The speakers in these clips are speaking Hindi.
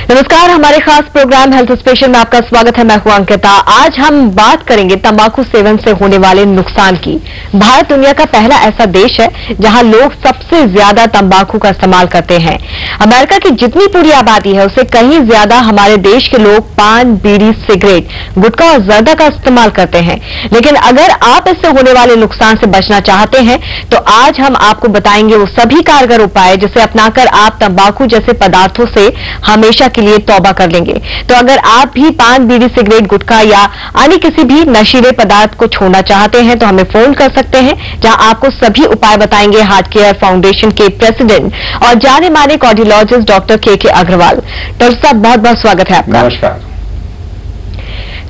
नमस्कार, हमारे खास प्रोग्राम हेल्थ स्पेशल में आपका स्वागत है। मैं हूं अंकिता। आज हम बात करेंगे तंबाकू सेवन से होने वाले नुकसान की। भारत दुनिया का पहला ऐसा देश है जहां लोग सबसे ज्यादा तंबाकू का इस्तेमाल करते हैं। अमेरिका की जितनी पूरी आबादी है उससे कहीं ज्यादा हमारे देश के लोग पान, बीड़ी, सिगरेट, गुटखा और जर्दा का इस्तेमाल करते हैं। लेकिन अगर आप इससे होने वाले नुकसान से बचना चाहते हैं तो आज हम आपको बताएंगे वो सभी कारगर उपाय जिसे अपनाकर आप तंबाकू जैसे पदार्थों से हमेशा के लिए तौबा कर लेंगे। तो अगर आप भी पान, बीड़ी, सिगरेट, गुटखा या अन्य किसी भी नशीले पदार्थ को छोड़ना चाहते हैं तो हमें फोन कर सकते हैं, जहां आपको सभी उपाय बताएंगे हार्ट केयर फाउंडेशन के प्रेसिडेंट और जाने माने कार्डियोलॉजिस्ट डॉक्टर के अग्रवाल। डॉक्टर साहब, बहुत बहुत स्वागत है आपका। नमस्कार।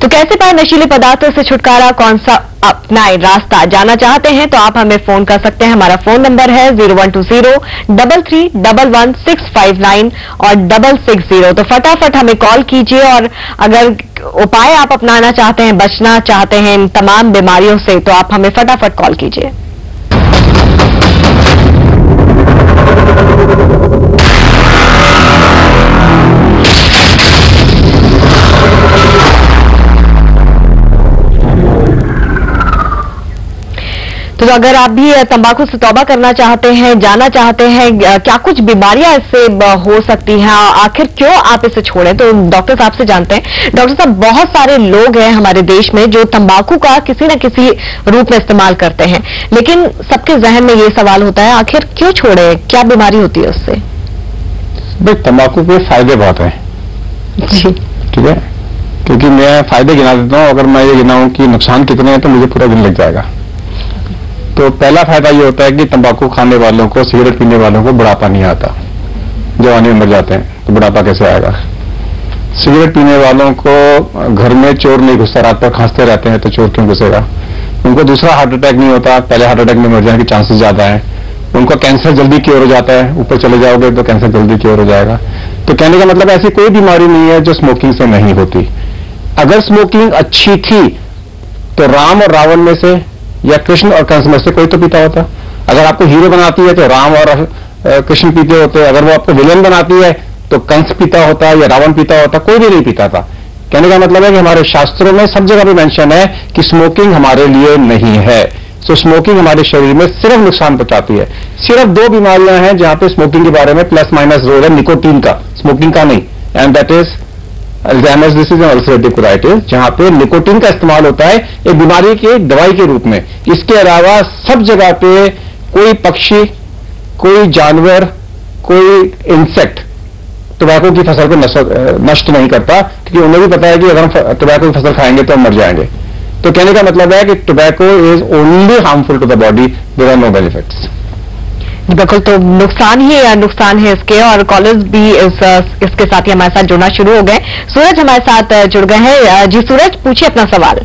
तो कैसे पाए नशीले पदार्थों से छुटकारा, कौन सा अपनाए रास्ता जानना चाहते हैं तो आप हमें फोन कर सकते हैं। हमारा फोन नंबर है 0120-3311-659 और 660। तो फटाफट हमें कॉल कीजिए और अगर उपाय आप अपनाना चाहते हैं, बचना चाहते हैं इन तमाम बीमारियों से, तो आप हमें फटाफट कॉल कीजिए। तो अगर आप भी तंबाकू से तौबा करना चाहते हैं, जानना चाहते हैं क्या कुछ बीमारियां इससे हो सकती हैं, आखिर क्यों आप इसे छोड़ें, तो डॉक्टर साहब से जानते हैं। डॉक्टर साहब, बहुत सारे लोग हैं हमारे देश में जो तंबाकू का किसी न किसी रूप में इस्तेमाल करते हैं, लेकिन सबके जहन में ये सवाल होता है आखिर क्यों छोड़े, क्या बीमारी होती है उससे? भाई, तंबाकू के फायदे बहुत हैं जी, ठीक है, क्योंकि मैं फायदे गिना देता हूँ। अगर मैं ये गिनाऊं कि नुकसान कितने हैं तो मुझे पूरा दिन लग जाएगा। तो पहला फायदा ये होता है कि तंबाकू खाने वालों को, सिगरेट पीने वालों को बुढ़ापा नहीं आता। जवानी में मर जाते हैं तो बुढ़ापा कैसे आएगा? सिगरेट पीने वालों को घर में चोर नहीं घुसता, रात पर खांसते रहते हैं तो चोर क्यों घुसेगा? उनको दूसरा हार्ट अटैक नहीं होता, पहले हार्ट अटैक में मर जाने के चांसेस ज्यादा है। उनका कैंसर जल्दी क्योर हो जाता है, ऊपर चले जाओगे तो कैंसर जल्दी क्योर हो जाएगा। तो कहने का मतलब ऐसी कोई बीमारी नहीं है जो स्मोकिंग से नहीं होती। अगर स्मोकिंग अच्छी थी तो राम और रावण में से या कृष्ण और कंस में से कोई तो पीता होता। अगर आपको हीरो बनाती है तो राम और कृष्ण पीते होते। अगर वो आपको विलेन बनाती है तो कंस पीता होता या रावण पीता होता, कोई भी नहीं पीता था। कहने का मतलब है कि हमारे शास्त्रों में सब जगह पे मेंशन है कि स्मोकिंग हमारे लिए नहीं है। सो स्मोकिंग हमारे शरीर में सिर्फ नुकसान पहुंचाती है। सिर्फ दो बीमारियां हैं जहां पे स्मोकिंग के बारे में प्लस माइनस रोल है, निकोटीन का, स्मोकिंग का नहीं, and that is Alzheimer's disease और अल्सरेटिव कोलाइटिस, जहां पे निकोटीन का इस्तेमाल होता है एक बीमारी की दवाई के रूप में। इसके अलावा सब जगह पे कोई पक्षी, कोई जानवर, कोई इंसेक्ट टोबैको की फसल को नष्ट नहीं करता, क्योंकि उन्हें भी पता है कि अगर हम टोबैको की फसल खाएंगे तो हम मर जाएंगे। तो कहने का मतलब है कि tobacco is only harmful to the body, there are no benefits. बिल्कुल, तो नुकसान है इसके। और कॉलर्स भी इसके साथ ही हमारे साथ जुड़ना शुरू हो गए। सूरज हमारे साथ जुड़ गए हैं। जी सूरज, पूछिए अपना सवाल।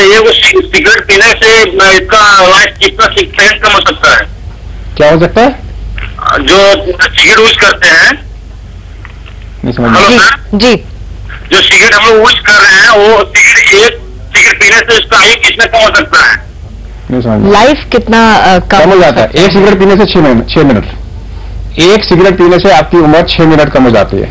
ये सिगरेट पीने से इसका लाइफ कितना सेकंड कम हो सकता है? क्या हो सकता है? जो सिगरेट यूज करते हैं, नहीं समझ हेलो सर, जी, जो सिगरेट हम लोग यूज कर रहे हैं वो सिगरेट पीने से उसका आयु कितना कम हो सकता है? लाइफ कितना कम हो जाता है? एक सिगरेट पीने से 6 मिनट। एक सिगरेट पीने से आपकी उम्र 6 मिनट कम हो जाती है।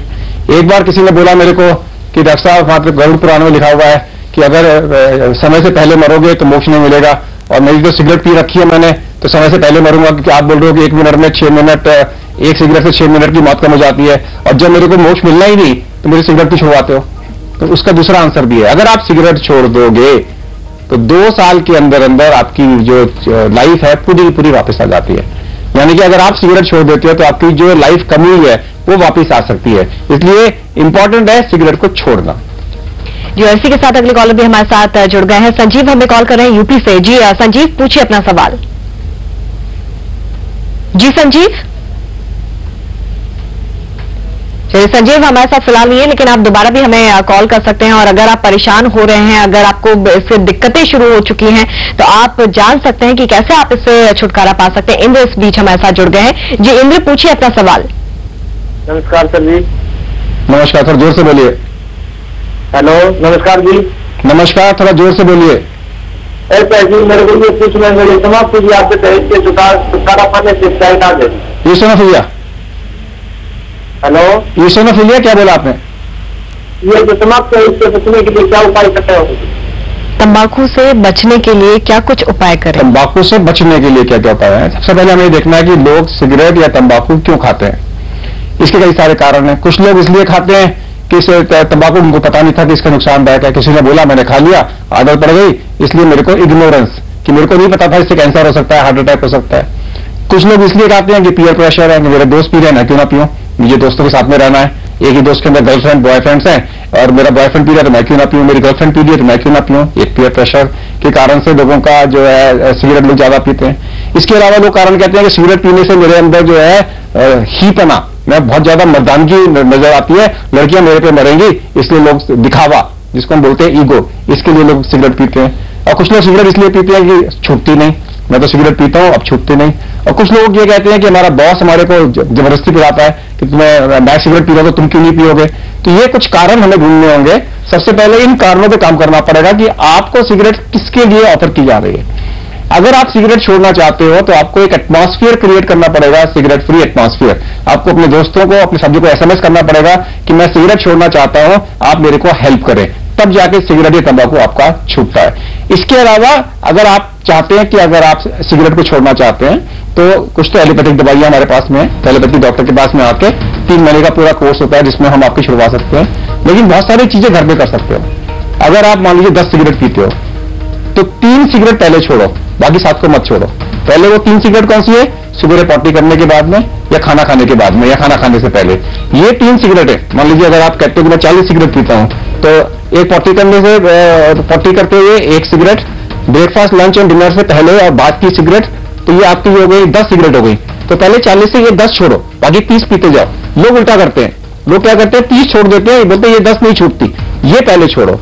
एक बार किसी ने बोला मेरे को कि डॉक्टर साहब, मात्र गरुड़ पुराण में लिखा हुआ है कि अगर समय से पहले मरोगे तो मोक्ष नहीं मिलेगा, और मेरी जो सिगरेट पी रखी है मैंने तो समय से पहले मरूंगा, क्योंकि आप बोल रहे हो कि 1 मिनट में 6 मिनट, एक सिगरेट से 6 मिनट की मौत कम हो जाती है, और जब मेरे को मोक्ष मिलना ही नहीं तो मेरी सिगरेट क्यों छुड़वाते हो? तो उसका दूसरा आंसर भी है, अगर आप सिगरेट छोड़ दोगे तो 2 साल के अंदर अंदर आपकी जो लाइफ है पूरी वापस आ जाती है। यानी कि अगर आप सिगरेट छोड़ देते हो तो आपकी जो लाइफ कम हुई है वो वापस आ सकती है। इसलिए इंपॉर्टेंट है सिगरेट को छोड़ना। जी, इसी के साथ अगले कॉलर भी हमारे साथ जुड़ गए हैं। संजीव हमें कॉल कर रहे हैं यूपी से। जी संजीव, पूछिए अपना सवाल। जी संजीव, चलिए संजीव हमारे साथ फिलहाल नहीं है, लेकिन आप दोबारा भी हमें कॉल कर सकते हैं। और अगर आप परेशान हो रहे हैं, अगर आपको इससे दिक्कतें शुरू हो चुकी हैं तो आप जान सकते हैं कि कैसे आप इससे छुटकारा पा सकते हैं। इंद्र इस बीच हमारे साथ जुड़ गए हैं। जी इंद्र, पूछिए अपना सवाल। नमस्कार सर जी। नमस्कार, थोड़ा जोर से बोलिए। हेलो, नमस्कार जी। नमस्कार, थोड़ा जोर से बोलिए। ऐसा जी, मेरे को ये पूछना है, मेरे तमाम कुछ आपसे छुटकारा पाने से क्या दे? ये सुनो भैया, हेलो, ईओसिनोफिलिया क्या बोला आपने? ये जो तंबाकू है इससे बचने के लिए क्या उपाय करते हो? तंबाकू से बचने के लिए क्या कुछ उपाय करें? तंबाकू से बचने के लिए क्या क्या उपाय है? सबसे पहले हमें ये देखना है कि लोग सिगरेट या तंबाकू क्यों खाते हैं। इसके कई सारे कारण हैं। कुछ लोग इसलिए खाते हैं कि इस तंबाकू उनको पता नहीं था कि इसका नुकसानदायक है, किसी ने बोला मैंने खा लिया, आदत पड़ गई, इसलिए मेरे को इग्नोरेंस कि मेरे को नहीं पता था इससे कैंसर हो सकता है, हार्ट अटैक हो सकता है। कुछ लोग इसलिए खाते हैं कि पीयर प्रेशर है कि मेरे दोस्त पी रहे हैं, क्यों ना पीऊं, मुझे दोस्तों के साथ में रहना है, एक ही दोस्त के अंदर गर्लफ्रेंड बॉयफ्रेंड्स हैं और मेरा बॉयफ्रेंड पी रहा है तो मैं क्यों ना पीऊं, मेरी गर्लफ्रेंड पी रही है तो मैं क्यों ना पीऊं। एक पीयर प्रेशर के कारण से लोगों का जो है सिगरेट लोग ज्यादा पीते हैं। इसके अलावा लोग कारण कहते हैं कि सिगरेट पीने से मेरे अंदर जो है हीपना, मैं बहुत ज्यादा मर्दानगी नजर आती है, लड़कियां मेरे पे मरेंगी, इसलिए लोग दिखावा जिसको हम बोलते हैं ईगो, इसके लिए लोग सिगरेट पीते हैं। और कुछ लोग सिगरेट इसलिए पीते हैं कि छूटती नहीं, मैं तो सिगरेट पीता हूं अब छूटती नहीं। और कुछ लोग ये कहते हैं कि हमारा बॉस हमारे को जबरदस्ती पिलाता है कि मैं सिगरेट पी रहा हूं तो तुम क्यों नहीं पियोगे। तो ये कुछ कारण हमें ढूंढने होंगे। सबसे पहले इन कारणों पे काम करना पड़ेगा कि आपको सिगरेट किसके लिए ऑफर की जा रही है। अगर आप सिगरेट छोड़ना चाहते हो तो आपको एक एटमॉस्फेयर क्रिएट करना पड़ेगा, सिगरेट फ्री एटमॉस्फेयर। आपको अपने दोस्तों को, अपने सभी को एसएमएस करना पड़ेगा कि मैं सिगरेट छोड़ना चाहता हूं, आप मेरे को हेल्प करें, तब जाके सिगरेट या तंबाकू आपका छूटता है। इसके अलावा अगर आप चाहते हैं कि अगर आप सिगरेट को छोड़ना चाहते हैं तो कुछ तो एलोपैथिक दवाइयां हमारे पास में है, तो एलोपैथिक डॉक्टर के पास में आके 3 महीने का पूरा कोर्स होता है जिसमें हम आपकी छुड़वा सकते हैं। लेकिन बहुत सारी चीजें घर में कर सकते हो। अगर आप मान लीजिए 10 सिगरेट पीते हो तो 3 सिगरेट पहले छोड़ो, बाकी 7 को मत छोड़ो। पहले वो 3 सिगरेट कौन सी है? सुबह पॉटी करने के बाद में या खाना खाने के बाद में या खाना खाने से पहले। ये 3 सिगरेट है। मान लीजिए अगर आप कहते हो कि मैं 40 सिगरेट पीता हूं तो एक पॉटी करने से पॉटी करते हुए 1 cigarette, breakfast lunch and dinner से पहले और बाद की सिगरेट, तो ये आपकी हो गई 10 सिगरेट हो गई। तो पहले 40 से ये 10 छोड़ो, बाकी 30 पीते जाओ। लोग उल्टा करते हैं, लोग क्या करते हैं 30 छोड़ देते हैं, बोलते हैं ये 10 नहीं छूटती, ये पहले छोड़ो।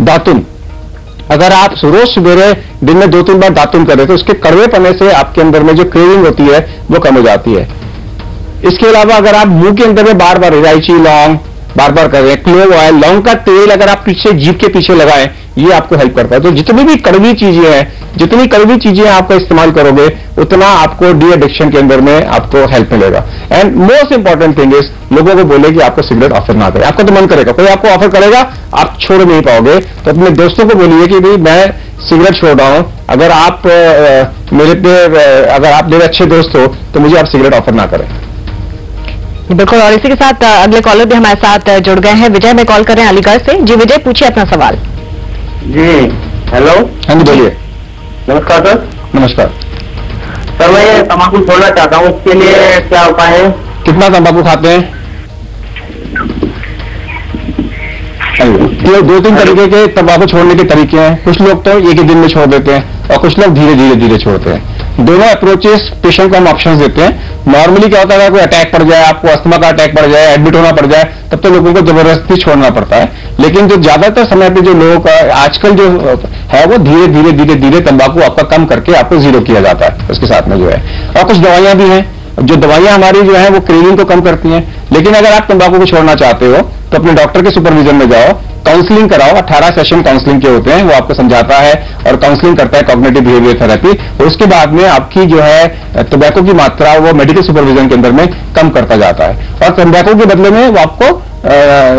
दातुन, अगर आप रोज सवेरे दिन में 2-3 बार दातुन करें तो उसके कड़वे पने से आपके अंदर में जो क्रेविंग होती है वो कम हो जाती है। इसके अलावा अगर आप मुंह के अंदर में बार बार इलायची लौंग बार बार करें, क्लोव ऑयल, लौंग का तेल अगर आप पीछे जीभ के पीछे लगाएं, ये आपको हेल्प करता है। तो जितनी भी कड़वी चीजें हैं, जितनी कड़वी चीजें आपका इस्तेमाल करोगे उतना आपको डी एडिक्शन के अंदर में आपको हेल्प मिलेगा। And most important thing is लोगों को बोले कि आपको सिगरेट ऑफर ना करे। आपको तो मन करेगा, कोई आपको ऑफर करेगा आप छोड़ नहीं पाओगे, तो अपने दोस्तों को बोलिए कि भाई मैं सिगरेट छोड़ रहा हूं, अगर आप अगर आप मेरे अच्छे दोस्त हो तो मुझे आप सिगरेट ऑफर ना करें। बिल्कुल। और इसी के साथ अगले कॉलर भी हमारे साथ जुड़ गए हैं। विजय में कॉल कर रहे हैं अलीगढ़ से। जी विजय, पूछिए अपना सवाल। जी हेलो। हाँ जी बोलिए। नमस्कार सर। नमस्कार सर, मैं तंबाकू छोड़ना चाहता हूँ, उसके लिए क्या उपाय है? कितना तंबाकू खाते हैं? 2-3 तरीके के तंबाकू छोड़ने के तरीके हैं। कुछ लोग तो एक ही दिन में छोड़ देते हैं और कुछ लोग धीरे धीरे छोड़ते हैं। दोनों अप्रोचेस पेशेंट को हम ऑप्शंस देते हैं। नॉर्मली क्या होता है, कोई अटैक पड़ जाए, आपको अस्थमा का अटैक पड़ जाए, एडमिट होना पड़ जाए, तब तो लोगों को जबरदस्ती छोड़ना पड़ता है। लेकिन जो ज्यादातर समय पे जो लोग आजकल जो है वो धीरे धीरे तंबाकू आपका कम करके आपको जीरो किया जाता है उसके साथ में जो है। और कुछ दवाइयां भी हैं, जो दवाइयां हमारी जो है वो क्रेविंग को कम करती हैं। लेकिन अगर आप तंबाकू को छोड़ना चाहते हो तो अपने डॉक्टर के सुपरविजन में जाओ, काउंसलिंग कराओ। 18 सेशन काउंसलिंग के होते हैं, वो आपको समझाता है और काउंसलिंग करता है, कॉग्निटिव बिहेवियर थेरेपी। और उसके बाद में आपकी जो है तंबाकू की मात्रा वो मेडिकल सुपरविजन के अंदर में कम करता जाता है। और तंबाकू के बदले में वो आपको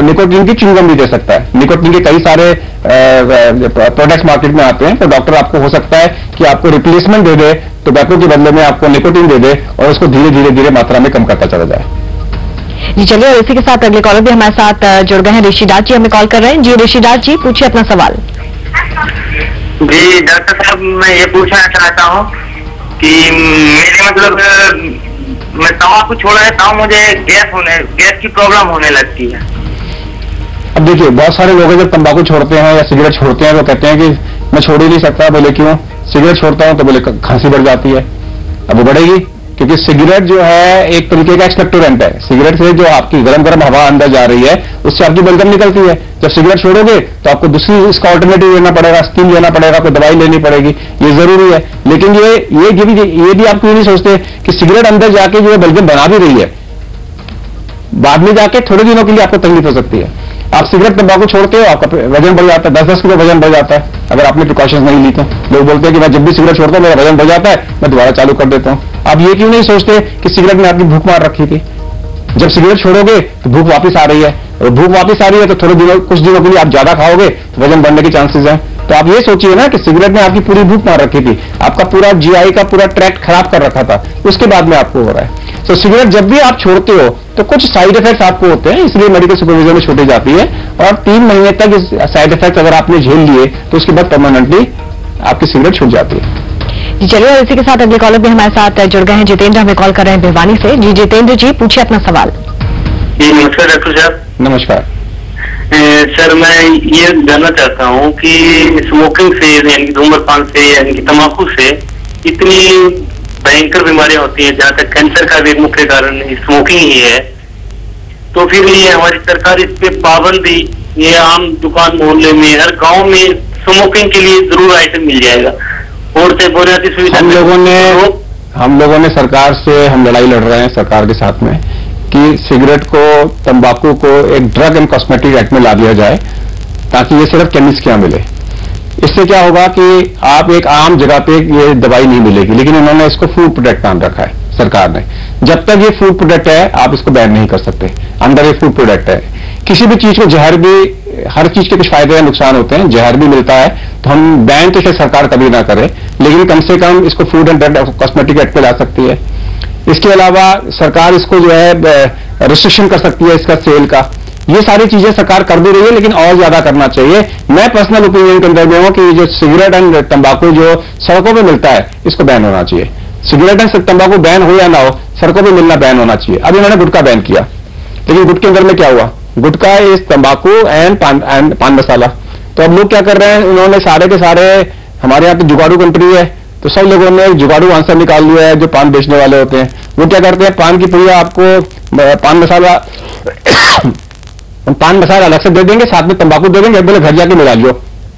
निकोटीन की च्युइंगम भी दे सकता है। निकोटीन के कई सारे प्रोडक्ट्स मार्केट में आते हैं, तो डॉक्टर आपको हो सकता है कि आपको रिप्लेसमेंट दे दे, तंबाकू के बदले में आपको निकोटीन दे दे और उसको धीरे मात्रा में कम करता चला जाए। जी चलिए, और इसी के साथ अगले कॉलर भी हमारे साथ जुड़ गए हैं। ऋषिदास जी हमें कॉल कर रहे हैं। जी ऋषिदास जी, पूछिए अपना सवाल। जी डॉक्टर साहब, मैं ये पूछना चाहता हूँ कि मेरे मतलब मैं तंबाकू छोड़ देता हूँ, मुझे गैस की प्रॉब्लम होने लगती है। अब देखिए, बहुत सारे लोग जब तंबाकू छोड़ते हैं या सिगरेट छोड़ते हैं तो कहते हैं कि मैं छोड़ ही नहीं सकता। बोले क्यों? सिगरेट छोड़ता हूं तो बोले खांसी बढ़ जाती है। अब वो बढ़ेगी क्योंकि सिगरेट जो है एक तरीके का एक्सपेक्टोरेंट है। सिगरेट से जो आपकी गर्म हवा अंदर जा रही है उससे आपकी बलगम निकलती है। जब सिगरेट छोड़ोगे तो आपको दूसरी इसका ऑल्टरनेटिव लेना पड़ेगा, स्टीम लेना पड़ेगा, कोई दवाई लेनी पड़ेगी, ये जरूरी है। लेकिन ये भी आप क्यों नहीं सोचते कि सिगरेट अंदर जाके जो बलगम बना भी रही है, बाद में जाके थोड़े दिनों के लिए आपको तकलीफ हो सकती है। आप सिगरेट तंबाकू छोड़ते हो, आपका वजन बढ़ जाता है, 10-10 किलो वजन बढ़ जाता है अगर आपने प्रिकॉशंस नहीं ली तो। लोग बोलते हैं कि मैं जब भी सिगरेट छोड़ता हूं मेरा वजन बढ़ जाता है, मैं दोबारा चालू कर देता हूं। आप ये क्यों नहीं सोचते कि सिगरेट ने आपकी भूख मार रखी थी? जब सिगरेट छोड़ोगे तो भूख वापस आ रही है, और भूख वापस आ रही है तो कुछ दिनों के लिए आप ज्यादा खाओगे तो वजन बढ़ने के चांसेस हैं। तो आप ये सोचिए ना कि सिगरेट ने आपकी पूरी भूख मार रखी थी, आपका पूरा जीआई का पूरा ट्रैक्ट खराब कर रखा था, उसके बाद में आपको हो रहा है। तो सिगरेट जब भी आप छोड़ते हो तो कुछ साइड इफेक्ट्स आपको होते हैं, इसलिए मेडिकल सुपरविजन में छूटी जाती है, और 3 महीने तक इस साइड इफेक्ट अगर आपने झेल लिए तो उसके बाद परमानेंटली आपकी सिगरेट छूट जाती है। जी चलिए, और इसी के साथ अगले कॉलर भी हमारे साथ जुड़ गए हैं। जितेंद्र हमें कॉल कर रहे हैं भिवानी से। जी जितेंद्र जी, पूछिए अपना सवाल। जी नमस्कार डॉक्टर साहब। नमस्कार सर, मैं ये जानना चाहता हूँ कि स्मोकिंग से यानी कि धूम्रपान से यानी कि तंबाकू से इतनी भयंकर बीमारियां होती हैं, जहाँ तक कैंसर का भी मुख्य कारण स्मोकिंग ही है, तो फिर ये हमारी सरकार इस पे पाबंदी, ये आम दुकान मोहल्ले में हर गांव में स्मोकिंग के लिए जरूर आइटम मिल जाएगा, और से बुनियादी सुविधा हम लोगों ने सरकार से हम लड़ाई लड़ रहे हैं सरकार के साथ में कि सिगरेट को, तंबाकू को एक ड्रग एंड कॉस्मेटिक एक्ट में ला दिया जाए, ताकि ये सिर्फ केमिस्ट के यहाँ मिले। इससे क्या होगा कि आप एक आम जगह पे ये दवाई नहीं मिलेगी, लेकिन उन्होंने इसको फूड प्रोडक्ट नाम रखा है सरकार ने। जब तक ये फूड प्रोडक्ट है आप इसको बैन नहीं कर सकते, अंदर ये फूड प्रोडक्ट है। किसी भी चीज को जहर भी, हर चीज के कुछ फायदे या नुकसान होते हैं, जहर भी मिलता है, तो हम बैन तो शायद सरकार कभी ना करे, लेकिन कम से कम इसको food and drug cosmetic act पे ला सकती है। इसके अलावा सरकार इसको जो है रिस्ट्रिक्शन कर सकती है इसका सेल का। ये सारी चीजें सरकार कर भी रही है, लेकिन और ज्यादा करना चाहिए। मैं पर्सनल ओपिनियन के अंदर में हूं कि जो सिगरेट एंड तंबाकू जो सड़कों पे मिलता है, इसको बैन होना चाहिए। सिगरेट एंड तंबाकू बैन हो या ना हो, सड़कों पे मिलना बैन होना चाहिए। अब इन्होंने गुटखा बैन किया, लेकिन गुटके अंदर में क्या हुआ, गुटखा इस तंबाकू एंड पान मसाला। तो अब लोग क्या कर रहे हैं, उन्होंने सारे के सारे, हमारे यहाँ पे जुगाड़ू कंट्री है, तो सब लोगों ने जुगाड़ू आंसर निकाल लिया है। जो पान बेचने वाले होते हैं वो क्या करते हैं, पान की पुड़िया आपको पान मसाला अलग से दे देंगे, साथ में तंबाकू दे देंगे, बोले घर जाके मिला लियो,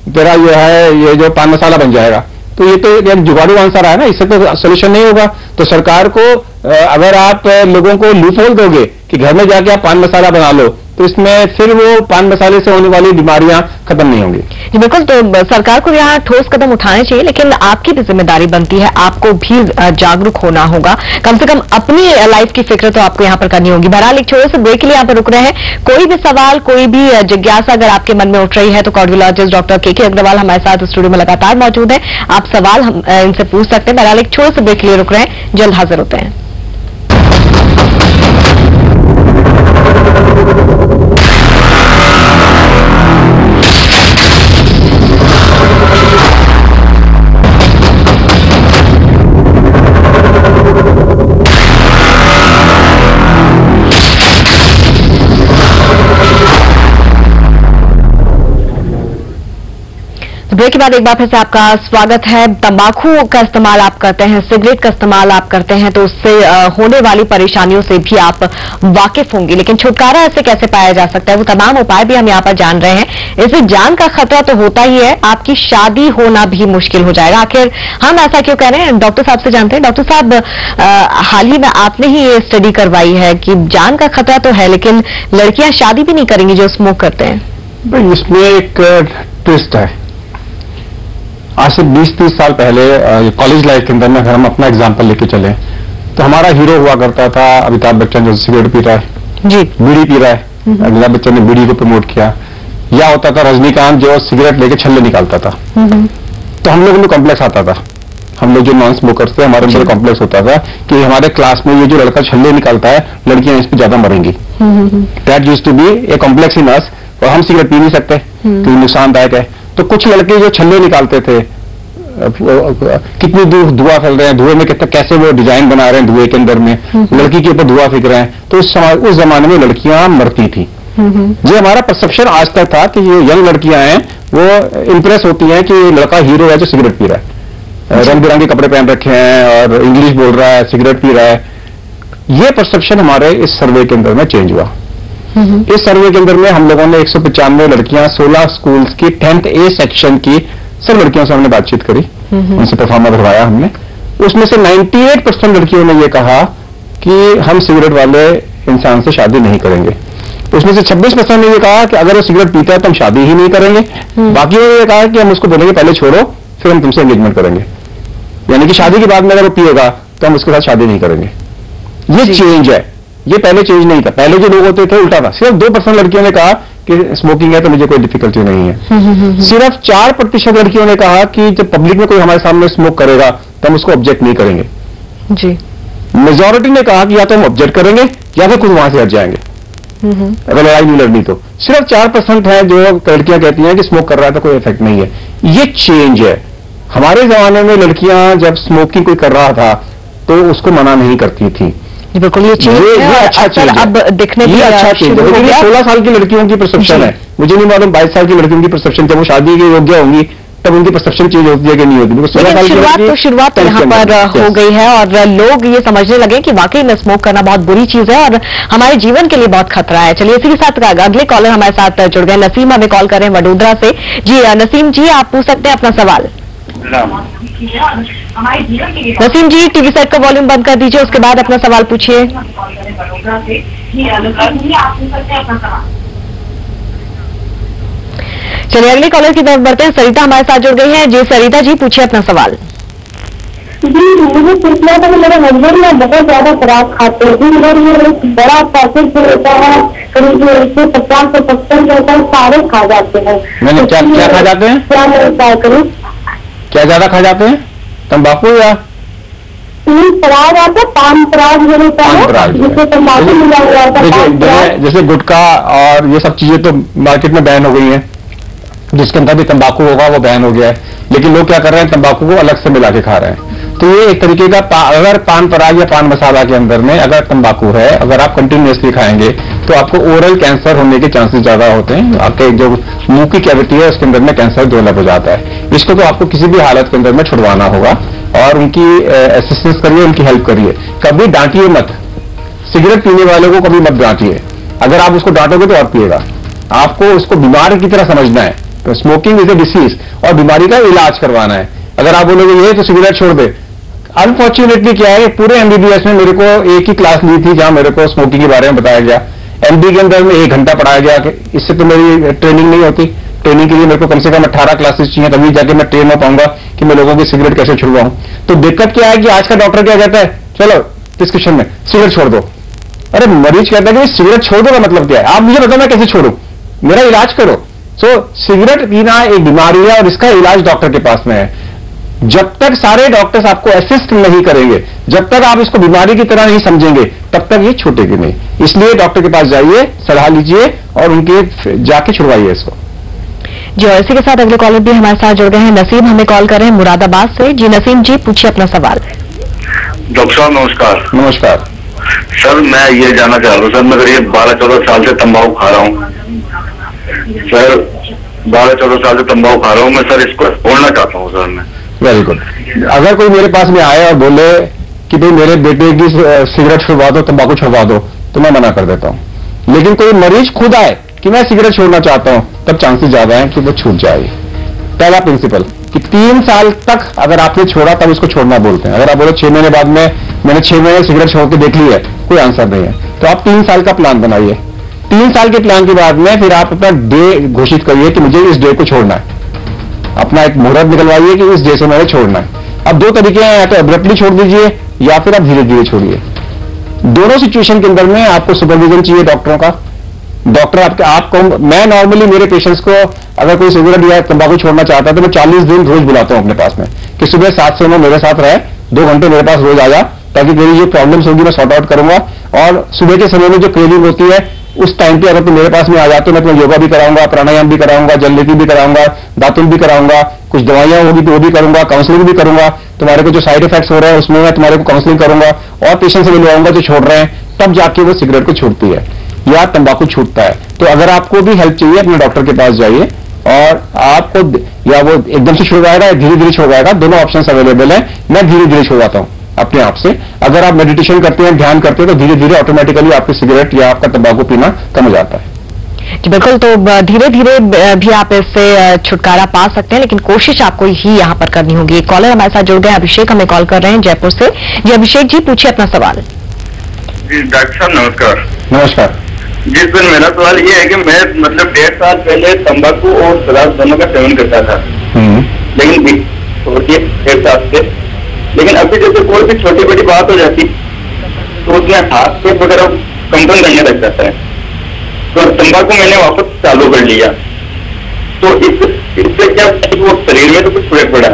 तेरा ये है, ये जो पान मसाला बन जाएगा। तो ये तो एक जुगाड़ू आंसर है ना, इससे तो सोल्यूशन नहीं होगा। तो सरकार को अगर आप लोगों को लूपहोल दोगे कि घर में जाके आप पान मसाला बना लो, तो इसमें फिर वो पान मसाले से होने वाली बीमारियां खत्म नहीं होंगी। जी बिल्कुल, तो सरकार को यहाँ ठोस कदम उठाने चाहिए, लेकिन आपकी भी जिम्मेदारी बनती है, आपको भी जागरूक होना होगा। कम से कम अपनी लाइफ की फिक्र तो आपको यहाँ पर करनी होगी। बहरहाल एक छोटे से ब्रेक के लिए यहाँ पर रुक रहे हैं। कोई भी सवाल, कोई भी जिज्ञासा अगर आपके मन में उठ रही है तो कार्डियोलॉजिस्ट डॉक्टर के अग्रवाल हमारे साथ स्टूडियो में लगातार मौजूद है, आप सवाल इनसे पूछ सकते हैं। बहरहाल एक छोटे से ब्रेक के लिए रुक रहे हैं, जल्द हाजिर होते हैं। ब्रेक के बाद एक बार फिर से आपका स्वागत है। तंबाकू का इस्तेमाल आप करते हैं, सिगरेट का इस्तेमाल आप करते हैं, तो उससे होने वाली परेशानियों से भी आप वाकिफ होंगे, लेकिन छुटकारा ऐसे कैसे पाया जा सकता है, वो तमाम उपाय भी हम यहाँ पर जान रहे हैं। इससे जान का खतरा तो होता ही है, आपकी शादी होना भी मुश्किल हो जाएगा। आखिर हम ऐसा क्यों कह रहे हैं, डॉक्टर साहब से जानते हैं। डॉक्टर साहब, हाल ही में आपने ही ये स्टडी करवाई है कि जान का खतरा तो है, लेकिन लड़कियां शादी भी नहीं करेंगी जो स्मोक करते हैं। भाई इसमें एक ट्विस्ट है। आज से 20-30 साल पहले कॉलेज लाइफ के अंदर में अगर हम अपना एग्जाम्पल लेके चले, तो हमारा हीरो हुआ करता था अमिताभ बच्चन, जो सिगरेट पी रहा है जी, बीड़ी पी रहा है, अमिताभ बच्चन ने बीड़ी को प्रमोट किया। या होता था रजनीकांत, जो सिगरेट लेके छल्ले निकालता था। तो हम लोगों में कॉम्प्लेक्स आता था, हम लोग जो नॉन स्मोकर्स थे, हमारे अंदर कॉम्प्लेक्स होता था कि हमारे क्लास में ये जो लड़का छल्ले निकालता है, लड़कियां इस पर ज्यादा मरेंगी। That used to be a complex in us, और हम सिगरेट पी नहीं सकते क्योंकि नुकसानदायक है। तो कुछ लड़के जो छल्ले निकालते थे, कितनी दूर धुआं फैल रहे हैं, धुएं में कितना, कैसे वो डिजाइन बना रहे हैं धुएं के अंदर में, लड़की के ऊपर धुआं फेंक रहे हैं। तो उस जमाने में लड़कियां मरती थी। जो हमारा परसेप्शन आज तक था कि ये यंग लड़कियां हैं, वो इंप्रेस होती हैं कि लड़का हीरो है जो सिगरेट पी रहा है, रंग बिरंगे कपड़े पहन रखे हैं और इंग्लिश बोल रहा है, सिगरेट पी रहा है। ये परसेप्शन हमारे इस सर्वे के अंदर में चेंज हुआ। इस सर्वे के अंदर में हम लोगों ने 195 लड़कियां 16 स्कूल्स की 10th A सेक्शन की सब लड़कियों से हमने बातचीत करी, उनसे परफॉर्मा करवाया हमने। उसमें से 98% लड़कियों ने यह कहा कि हम सिगरेट वाले इंसान से शादी नहीं करेंगे। उसमें से 26% ने यह कहा कि अगर वो सिगरेट पीता है तो हम शादी ही नहीं करेंगे। बाकी ने यह कहा कि हम उसको बोलेंगे पहले छोड़ो, फिर हम तुमसे एंगेजमेंट करेंगे, यानी कि शादी के बाद में अगर वो पिएगा तो हम उसके साथ शादी नहीं करेंगे। ये चेंज है। ये पहले चेंज नहीं था। पहले जो लोग होते थे उल्टा था। सिर्फ 2% लड़कियों ने कहा कि स्मोकिंग है तो मुझे कोई डिफिकल्टी नहीं है। सिर्फ 4% लड़कियों ने कहा कि जब पब्लिक में कोई हमारे सामने स्मोक करेगा तो हम उसको ऑब्जेक्ट नहीं करेंगे जी। मेजॉरिटी ने कहा कि या तो हम ऑब्जेक्ट करेंगे या फिर खुद वहां से हट जाएंगे अगर लड़ाई नहीं लड़नी तो। सिर्फ 4% है जो लड़कियां कहती हैं कि स्मोक कर रहा है तो कोई इफेक्ट नहीं है। ये चेंज है। हमारे जमाने में लड़कियां जब स्मोकिंग कोई कर रहा था तो उसको मना नहीं करती थी। बिल्कुल ये चेंज ये अच्छा चेंज है। अब दिखने ये अच्छा चेंज है। लेकिन 16 साल की लड़कियों की परसेप्शन है, मुझे नहीं मालूम 22 साल की लड़कियों की परसेप्शन जब वो शादी के योग्य होंगी तब उनकी परसेप्शन चेंज होती है कि नहीं होती। शुरुआत तो यहाँ पर हो गई है और लोग ये समझने लगे कि वाकई में स्मोक करना बहुत बुरी चीज है और हमारे जीवन के लिए बहुत खतरा है। चलिए इसी के साथ अगले कॉलर हमारे साथ जुड़ गए। नसीम हमें कॉल कर रहे हैं वडोदरा से। जी नसीम जी, आप पूछ सकते हैं अपना सवाल। नसीम जी, टीवी सेट का वॉल्यूम बंद कर दीजिए, उसके बाद अपना सवाल पूछिए। चलिए अगले कॉलर की तरफ बढ़ते हैं। सरिता हमारे साथ जुड़ गई हैं। जी सरिता जी, पूछिए अपना सवाल। जी मुझे पूछना था कि मेरे हस्बैंड में बहुत ज्यादा शराब खाते हैं। इधर ये एक बड़ा पैकेज जो होता है करीब 150 से 55 होता है, सारे खा जाते हैं। मैंने क्या खा जाते हैं? क्या मैं उपाय करूँ? क्या ज्यादा खा जाते हैं? तंबाकू या शराब आता है, पान शराब जो होता है जिससे तंबाकू मिला हुआ होता है। जैसे गुटखा और ये सब चीजें तो मार्केट में बैन हो गई हैं, जिसके अंदर भी तंबाकू होगा वो बैन हो गया है। लेकिन लोग क्या कर रहे हैं, तंबाकू को अलग से मिला के खा रहे हैं। तो ये एक तरीके का अगर पान पराग या पान मसाला के अंदर में अगर तंबाकू है, अगर आप कंटिन्यूअसली खाएंगे तो आपको ओरल कैंसर होने के चांसेस ज्यादा होते हैं। आपके जो मुंह की कैविटी है उसके अंदर में कैंसर डेवलप हो जाता है। इसको तो आपको किसी भी हालत के अंदर में छुड़वाना होगा और उनकी असिस्टेंस करिए, उनकी हेल्प करिए। कभी डांटिए मत। सिगरेट पीने वाले को कभी मत डांटिए। अगर आप उसको डांटोगे तो और पिएगा। आपको उसको बीमार की तरह समझना है। तो स्मोकिंग इज ए डिसीज और बीमारी का इलाज करवाना है। अगर आप बोलोगे ये तो सिगरेट छोड़ दे, अनफॉर्चुनेटली क्या है, पूरे एमबीबीएस में मेरे को एक ही क्लास ली थी जहां मेरे को स्मोकिंग के बारे में बताया गया। एमडी के अंदर में 1 घंटा पढ़ाया गया कि इससे तो मेरी ट्रेनिंग नहीं होती। ट्रेनिंग के लिए मेरे को कम से कम 18 क्लासेस चाहिए, तभी जाके मैं ट्रेन हो पाऊंगा कि मैं लोगों की सिगरेट कैसे छुड़वाऊं। तो दिक्कत क्या है कि आज का डॉक्टर क्या कहता है, चलो डिस्कशन में सिगरेट छोड़ दो। अरे मरीज कहता है कि सिगरेट छोड़ दो का मतलब क्या है? आप मुझे बताओ मैं कैसे छोड़ू, मेरा इलाज करो। सिगरेट पीना एक बीमारी है और इसका इलाज डॉक्टर के पास में है। जब तक सारे डॉक्टर्स आपको असिस्ट नहीं करेंगे, जब तक आप इसको बीमारी की तरह नहीं समझेंगे, तब तक ये छूटेगी नहीं। इसलिए डॉक्टर के पास जाइए, सलाह लीजिए और उनके जाके छुड़वाइए इसको। जी और इसी के साथ अगले कॉलर भी हमारे साथ जुड़ गए हैं। नसीम हमें कॉल कर रहे हैं मुरादाबाद से। जी नसीम जी, पूछिए अपना सवाल। डॉक्टर साहब नमस्कार। नमस्कार सर, मैं ये जानना चाह रहा हूँ सर, मैं करीब 12-14 साल से तंबाकू खा रहा हूँ सर। 12-14 साल से तंबाकू खा रहा हूँ मैं सर, इसको छोड़ना चाहता हूँ सर मैं। Very good. अगर कोई मेरे पास में आए और बोले कि भाई मेरे बेटे की सिगरेट छुड़वा दो, तंबाकू छुड़वा दो, तो मैं मना कर देता हूं। लेकिन कोई मरीज खुद आए कि मैं सिगरेट छोड़ना चाहता हूं, तब चांसेस ज्यादा हैं कि वो छूट जाएगी। पहला प्रिंसिपल कि 3 साल तक अगर आपने छोड़ा तब इसको छोड़ना बोलते हैं। अगर आप बोलो 6 महीने बाद में मैंने 6 महीने सिगरेट छोड़ के देख ली है, कोई आंसर नहीं है, तो आप 3 साल का प्लान बनाइए। 3 साल के प्लान के बाद में फिर आप अपना डे घोषित करिए कि मुझे इस डे को छोड़ना है। अपना एक मुहूर्त निकलवाइए कि इस डे से मैंने छोड़ना है। अब 2 तरीके हैं, या तो एब्रप्टली छोड़ दीजिए या फिर आप धीरे धीरे छोड़िए। दोनों सिचुएशन के अंदर में आपको सुपरविजन चाहिए डॉक्टरों का। डॉक्टर आपको मैं नॉर्मली मेरे पेशेंट्स को अगर कोई सिगरेट या तंबाकू छोड़ना चाहता है तो मैं 40 दिन रोज बुलाता हूं अपने पास में कि सुबह 7 से 9 मेरे साथ रहे, 2 घंटे मेरे पास रोज आ जा, ताकि मेरी जो प्रॉब्लम्स होगी मैं सॉर्ट आउट करूंगा। और सुबह के समय में जो क्रेविंग होती है उस टाइम पे अगर तुम मेरे पास में आ जाते हो, मैं तुम्हें योगा भी कराऊंगा, प्राणायाम भी कराऊंगा, जलनीति भी कराऊंगा, दातुन भी कराऊंगा, कुछ दवाइयां होगी तो वो भी करूंगा, काउंसलिंग भी करूंगा। तुम्हारे को जो साइड इफेक्ट्स हो रहे हैं उसमें मैं तुम्हारे को काउंसलिंग करूंगा और पेशेंट से मिलवाऊंगा जो छोड़ रहे हैं, तब जाके वो सिगरेट को छूटती है या तंबाकू छूटता है। तो अगर आपको भी हेल्प चाहिए अपने डॉक्टर के पास जाइए और आपको या वो एकदम से छुड़वाएगा या धीरे धीरे छुड़वाएगा, दोनों ऑप्शन अवेलेबल है। मैं धीरे धीरे छुड़वाता हूं अपने आप से। अगर आप मेडिटेशन करते हैं, ध्यान करते हैं, तो धीरे धीरे ऑटोमेटिकली आपकी सिगरेट या आपका तंबाकू पीना कम हो जाता है। जी बिल्कुल। तो धीरे धीरे भी आप इससे छुटकारा पा सकते हैं, लेकिन कोशिश आपको ही यहाँ पर करनी होगी। एक कॉलर हमारे साथ जुड़ गए, अभिषेक हमें कॉल कर रहे हैं जयपुर से। जी अभिषेक जी, पूछिए अपना सवाल। जी डॉक्टर साहब नमस्कार। नमस्कार जी सर, मेरा सवाल ये है कि मैं मतलब 1.5 साल पहले तंबाकू और शराब दोनों का सेवन करता था, लेकिन 1.5 साल से। लेकिन अभी जैसे कोई भी छोटी बड़ी बात हो जाती तो उसमें हाथ पे वगैरह कंपन करने लग जाता है। तो तंबाकू मैंने वापस चालू कर लिया, तो इससे क्या वो शरीर में तो कुछ फर्क पड़ा,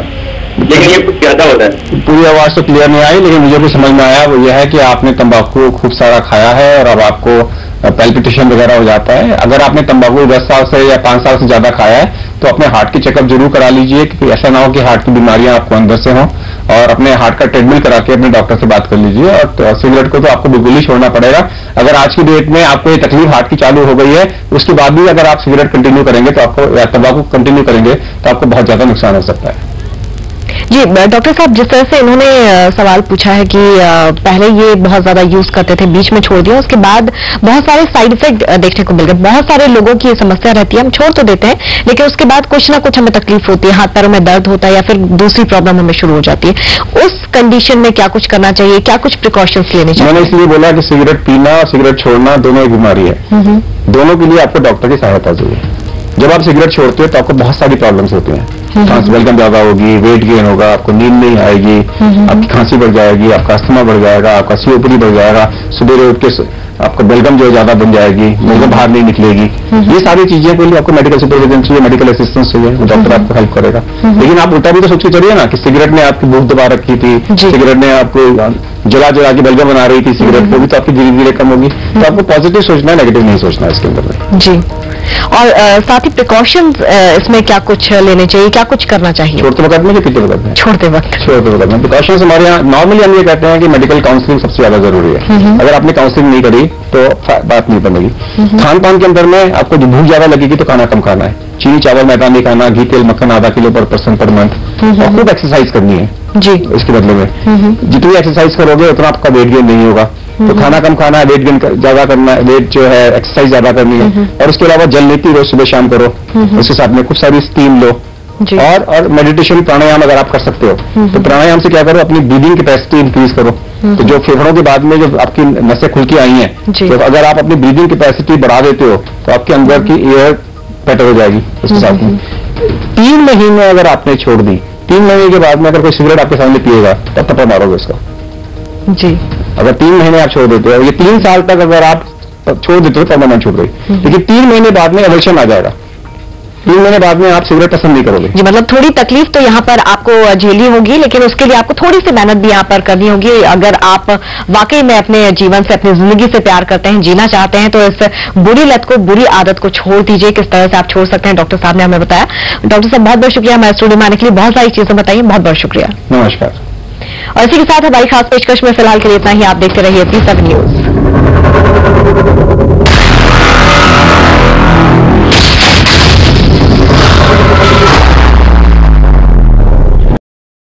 लेकिन ये कुछ ज्यादा होता है। पूरी आवाज तो क्लियर नहीं आई, लेकिन मुझे भी समझ में आया। वो यह है कि आपने तंबाकू खूब सारा खाया है और अब आपको पैल्पिटेशन वगैरह हो जाता है। अगर आपने तंबाकू 10 साल से या 5 साल से ज्यादा खाया है तो अपने हार्ट की चेकअप जरूर करा लीजिए, क्योंकि ऐसा ना हो कि हार्ट की बीमारियां आपको अंदर से हों। और अपने हार्ट का ट्रीटमेंट करा के अपने डॉक्टर से बात कर लीजिए। और तो सिगरेट को तो आपको बिल्कुल ही छोड़ना पड़ेगा। अगर आज की डेट में आपको ये तकलीफ हार्ट की चालू हो गई है, उसके बाद भी अगर आप सिगरेट कंटिन्यू करेंगे तो आपको, या तंबाकू कंटिन्यू करेंगे तो आपको बहुत ज्यादा नुकसान हो सकता है। जी डॉक्टर साहब, जिस तरह से इन्होंने सवाल पूछा है कि पहले ये बहुत ज्यादा यूज करते थे, बीच में छोड़ दिया, उसके बाद बहुत सारे साइड इफेक्ट देखने को मिल गए। बहुत सारे लोगों की ये समस्या रहती है, हम छोड़ तो देते हैं लेकिन उसके बाद कुछ ना कुछ हमें तकलीफ होती है, हाथ पैरों में दर्द होता है या फिर दूसरी प्रॉब्लम हमें शुरू हो जाती है। उस कंडीशन में क्या कुछ करना चाहिए, क्या कुछ प्रिकॉशंस लेने चाहिए? मैंने इसलिए बोला कि सिगरेट पीना और सिगरेट छोड़ना दोनों एक बीमारी है। दोनों के लिए आपको डॉक्टर की सहायता चाहिए। जब आप सिगरेट छोड़ते हो तो आपको बहुत सारी प्रॉब्लम्स होती हैं। सांस बलगम ज्यादा होगी, वेट गेन होगा, आपको नींद नहीं आएगी, आपकी खांसी बढ़ जाएगी, आपका अस्थमा बढ़ जाएगा, आपका सीओपीडी बढ़ जाएगा, सुबह उठ के आपका बलगम जो ज्यादा बन जाएगी, बलगम बाहर नहीं निकलेगी। ये सारी चीजें के लिए आपको मेडिकल सुपरविजन चाहिए, मेडिकल असिस्टेंस चाहिए, वो डॉक्टर आपको हेल्प करेगा। लेकिन आप उल्टा भी तो सोच के चलिए ना कि सिगरेट ने आपकी भूख दबा रखी थी, सिगरेट ने आपको जला जला के बलगम बना रही थी सिगरेट, वो भी तो आपकी धीरे धीरे कम होगी। तो आपको पॉजिटिव सोचना है, नेगेटिव नहीं सोचना है इसके अंदर। जी, और साथ ही प्रिकॉशंस इसमें क्या कुछ लेने चाहिए, क्या कुछ करना चाहिए? छोड़ते वक्त में कि पीते वक्त में? छोड़ते वक्त में प्रिकॉशंस हमारे यहाँ नॉर्मली हम ये कहते हैं कि मेडिकल काउंसलिंग सबसे ज्यादा जरूरी है। अगर आपने काउंसलिंग नहीं करी तो बात नहीं बनेगी। खान पान के अंदर में आपको जो भूख ज्यादा लगेगी तो खाना कम खाना है, चीनी चावल मैदा नहीं खाना, घी तेल मक्खन आधा किलो पर पर्सन पर मंथ, और खूब एक्सरसाइज करनी है जी। इसके बदले में जितनी एक्सरसाइज करोगे उतना आपका वेट गेन नहीं होगा। तो खाना कम खाना है, वेट गेन ज्यादा करना है, वेट जो है एक्सरसाइज ज्यादा करनी है। और उसके अलावा जल नीति रोज सुबह शाम करो, उसके साथ में खूब सारी स्टीम लो। और मेडिटेशन प्राणायाम अगर आप कर सकते हो तो प्राणायाम से क्या करो, अपनी ब्रीदिंग कैपेसिटी इंक्रीज करो। तो जो फेफड़ों के बाद में जो आपकी नसें खुल के आई हैं, तो अगर आप अपनी ब्रीदिंग कैपेसिटी बढ़ा देते हो तो आपके अंदर की एयर बेटर हो जाएगी। उसके साथ में 3 महीने अगर आपने छोड़ दी, 3 महीने के बाद में अगर कोई सिगरेट आपके सामने पिएगा तब थप्पड़ मारोगे उसको जी। अगर 3 महीने आप छोड़ देते हो, ये 3 साल तक अगर आप छोड़ देते हो तब मैं छूट गई, लेकिन 3 महीने बाद में एवर्शन आ जाएगा। 3 महीने बाद में आप सिगरेट पसंद नहीं करोगे जी। मतलब थोड़ी तकलीफ तो यहाँ पर आपको झेलनी होगी, लेकिन उसके लिए आपको थोड़ी सी मेहनत भी यहाँ पर करनी होगी। अगर आप वाकई में अपने जीवन से, अपनी जिंदगी से प्यार करते हैं, जीना चाहते हैं, तो इस बुरी लत को, बुरी आदत को छोड़ दीजिए। किस तरह से आप छोड़ सकते हैं डॉक्टर साहब ने हमें बताया। डॉक्टर साहब बहुत बहुत शुक्रिया हमारे स्टूडियो में आने के लिए, बहुत सारी चीजें बताइए, बहुत बहुत शुक्रिया। नमस्कार। और इसी के साथ हमारी खास पेशकश में फिलहाल के लिए इतना ही। आप देखते रहिए P7 न्यूज।